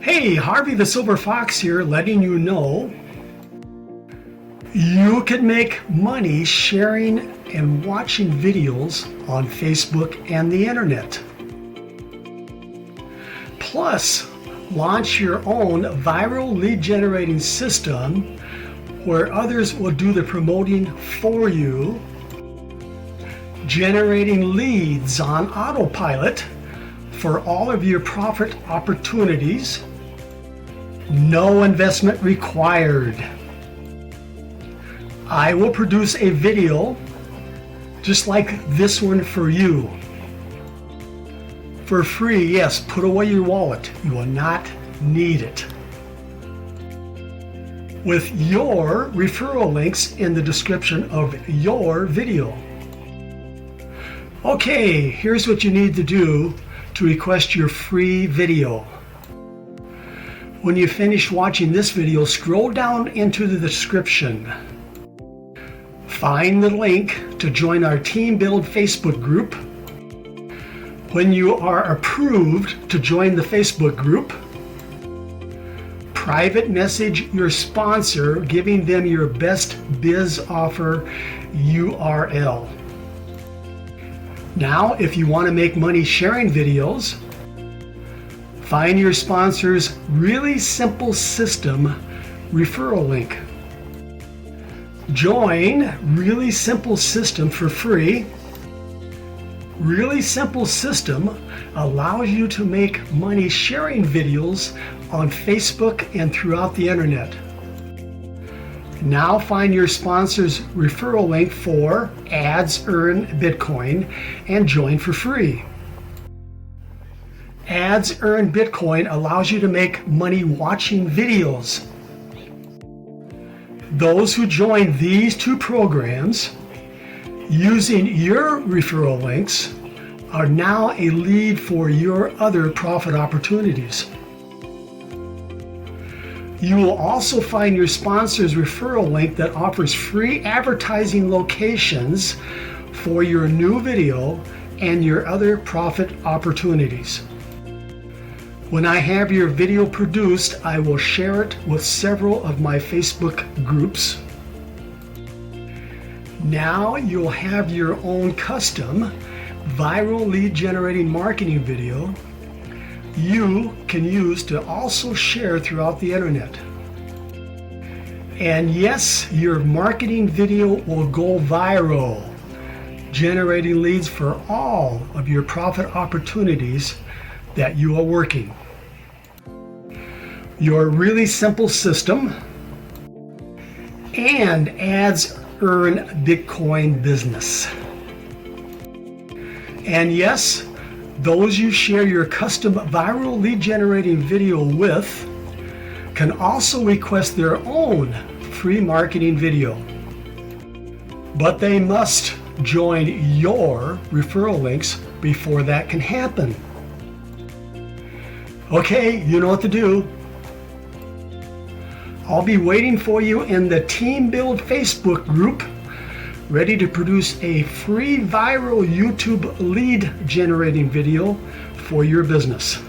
Hey, Harvey the Silver Fox here, letting you know you can make money sharing and watching videos on Facebook and the internet. Plus, launch your own viral lead generating system where others will do the promoting for you, generating leads on autopilot for all of your profit opportunities. No investment required. I will produce a video just like this one for you. For free, yes, put away your wallet. You will not need it. With your referral links in the description of your video. Okay, here's what you need to do to request your free video. When you finish watching this video, scroll down into the description. Find the link to join our Team Build Facebook group. When you are approved to join the Facebook group, private message your sponsor, giving them your best biz offer URL. Now, if you want to make money sharing videos, find your sponsor's really simple system referral link. Join Really Simple System for free. Really Simple System allows you to make money sharing videos on Facebook and throughout the internet. Now find your sponsor's referral link for Ads Earn Bitcoin and join for free. Ads Earn Bitcoin allows you to make money watching videos. Those who join these two programs using your referral links are now a lead for your other profit opportunities. You will also find your sponsor's referral link that offers free advertising locations for your new video and your other profit opportunities. When I have your video produced, I will share it with several of my Facebook groups. Now you'll have your own custom viral lead generating marketing video you can use to also share throughout the internet. And yes, your marketing video will go viral, generating leads for all of your profit opportunities that you are working. Your really simple system and Ads Earn Bitcoin business. And yes, those you share your custom viral lead generating video with can also request their own free marketing video. But they must join your referral links before that can happen. Okay, you know what to do. I'll be waiting for you in the Team Build Facebook group, ready to produce a free viral YouTube lead generating video for your business.